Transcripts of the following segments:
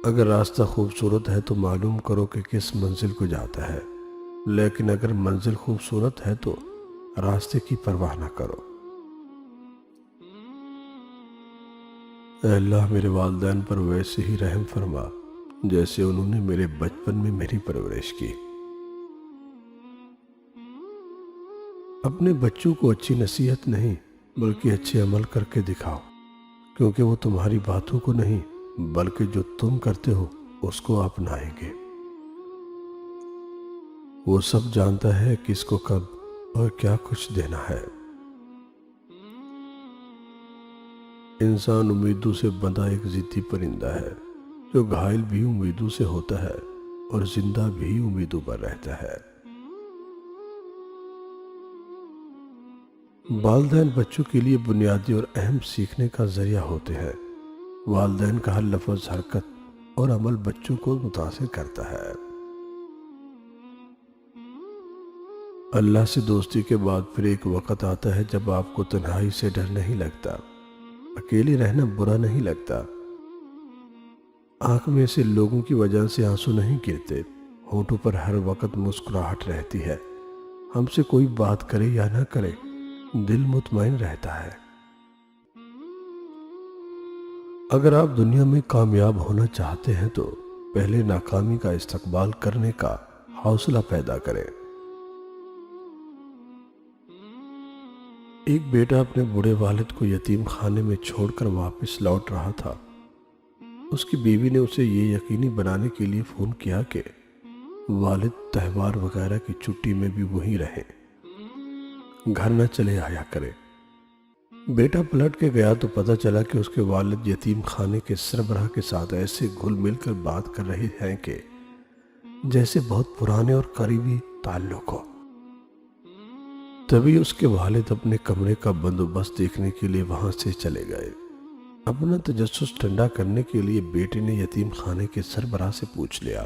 اگر راستہ خوبصورت ہے تو معلوم کرو کہ کس منزل کو جاتا ہے، لیکن اگر منزل خوبصورت ہے تو راستے کی پرواہ نہ کرو۔ اے اللہ میرے والدین پر ویسے ہی رحم فرما جیسے انہوں نے میرے بچپن میں میری پرورش کی۔ اپنے بچوں کو اچھی نصیحت نہیں بلکہ اچھے عمل کر کے دکھاؤ، کیونکہ وہ تمہاری باتوں کو نہیں بلکہ جو تم کرتے ہو اس کو اپنائیں گے۔ وہ سب جانتا ہے کس کو کب اور کیا کچھ دینا ہے۔ انسان امیدوں سے بندھا ایک ضدی پرندہ ہے جو گھائل بھی امیدوں سے ہوتا ہے اور زندہ بھی امیدوں پر رہتا ہے۔ والدین بچوں کے لیے بنیادی اور اہم سیکھنے کا ذریعہ ہوتے ہیں۔ والدین کا ہر لفظ، حرکت اور عمل بچوں کو متاثر کرتا ہے۔ اللہ سے دوستی کے بعد پھر ایک وقت آتا ہے جب آپ کو تنہائی سے ڈر نہیں لگتا، اکیلے رہنا برا نہیں لگتا، آنکھ میں سے لوگوں کی وجہ سے آنسو نہیں گرتے، ہونٹوں پر ہر وقت مسکراہٹ رہتی ہے، ہم سے کوئی بات کرے یا نہ کرے دل مطمئن رہتا ہے۔ اگر آپ دنیا میں کامیاب ہونا چاہتے ہیں تو پہلے ناکامی کا استقبال کرنے کا حوصلہ پیدا کریں۔ ایک بیٹا اپنے بوڑھے والد کو یتیم خانے میں چھوڑ کر واپس لوٹ رہا تھا۔ اس کی بیوی نے اسے یہ یقینی بنانے کے لیے فون کیا کہ والد تہوار وغیرہ کی چھٹی میں بھی وہیں رہیں، گھر نہ چلے آیا کرے۔ بیٹا پلٹ کے گیا تو پتہ چلا کہ اس کے والد یتیم خانے کے سربراہ کے ساتھ ایسے گھل مل کر بات کر رہے ہیں کہ جیسے بہت پرانے اور قریبی تعلق ہو۔ تبھی اس کے والد اپنے کمرے کا بندوبست دیکھنے کے لیے وہاں سے چلے گئے۔ اپنا تجسس ٹھنڈا کرنے کے لیے بیٹے نے یتیم خانے کے سربراہ سے پوچھ لیا،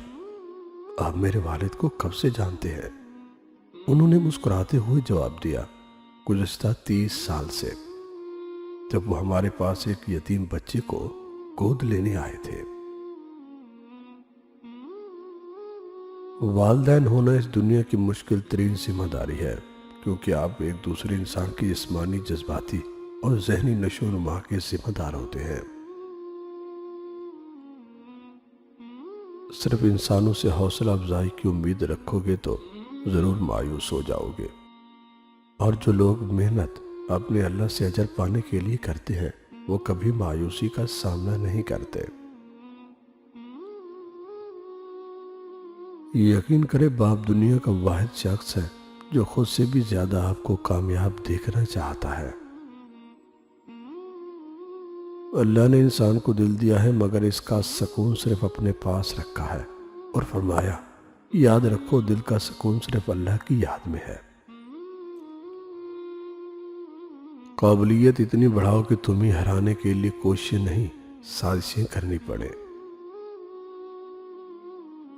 آپ میرے والد کو کب سے جانتے ہیں؟ انہوں نے مسکراتے ہوئے جواب دیا، گزشتہ 30 سال سے، جب وہ ہمارے پاس ایک یتیم بچے کو گود لینے آئے تھے۔ والدین ہونا اس دنیا کی مشکل ترین ذمہ داری ہے، کیونکہ آپ ایک دوسرے انسان کی جسمانی، جذباتی اور ذہنی نشو و نما کے ذمہ دار ہوتے ہیں۔ صرف انسانوں سے حوصلہ افزائی کی امید رکھو گے تو ضرور مایوس ہو جاؤ گے، اور جو لوگ محنت اپنے اللہ سے اجر پانے کے لیے کرتے ہیں وہ کبھی مایوسی کا سامنا نہیں کرتے۔ یقین کرے باپ دنیا کا واحد شخص ہے جو خود سے بھی زیادہ آپ کو کامیاب دیکھنا چاہتا ہے۔ اللہ نے انسان کو دل دیا ہے مگر اس کا سکون صرف اپنے پاس رکھا ہے، اور فرمایا یاد رکھو دل کا سکون صرف اللہ کی یاد میں ہے۔ قابلیت اتنی بڑھاؤ کہ تمہیں ہرانے کے لیے کوششیں نہیں سازشیں کرنی پڑے۔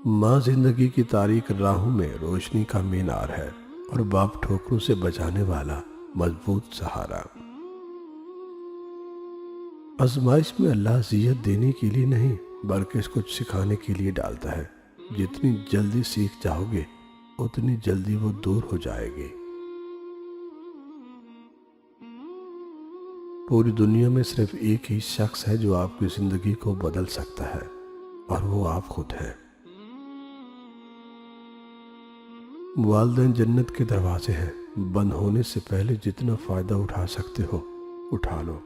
ماں زندگی کی تاریک راہوں میں روشنی کا مینار ہے، اور باپ ٹھوکروں سے بچانے والا مضبوط سہارا۔ آزمائش میں اللہ اذیت دینے کے لیے نہیں بلکہ اس کو سکھانے کے لیے ڈالتا ہے۔ جتنی جلدی سیکھ جاؤ گے اتنی جلدی وہ دور ہو جائے گی۔ پوری دنیا میں صرف ایک ہی شخص ہے جو آپ کی زندگی کو بدل سکتا ہے، اور وہ آپ خود ہیں۔ والدین جنت کے دروازے ہیں، بند ہونے سے پہلے جتنا فائدہ اٹھا سکتے ہو اٹھا لو۔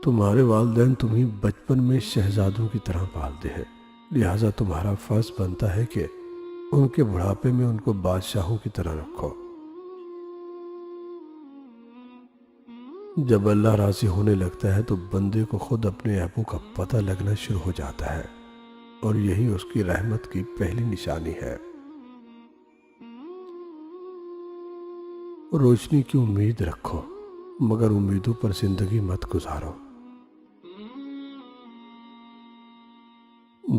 تمہارے والدین تمہیں بچپن میں شہزادوں کی طرح پالتے ہیں، لہٰذا تمہارا فرض بنتا ہے کہ ان کے بڑھاپے میں ان کو بادشاہوں کی طرح رکھو۔ جب اللہ راضی ہونے لگتا ہے تو بندے کو خود اپنے عیبوں کا پتہ لگنا شروع ہو جاتا ہے، اور یہی اس کی رحمت کی پہلی نشانی ہے۔ روشنی کی امید رکھو مگر امیدوں پر زندگی مت گزارو۔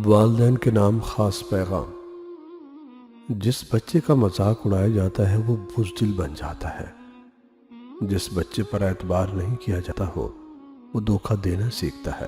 والدین کے نام خاص پیغام۔ جس بچے کا مذاق اڑایا جاتا ہے وہ بزدل بن جاتا ہے۔ جس بچے پر اعتبار نہیں کیا جاتا ہو وہ دھوکہ دینا سیکھتا ہے۔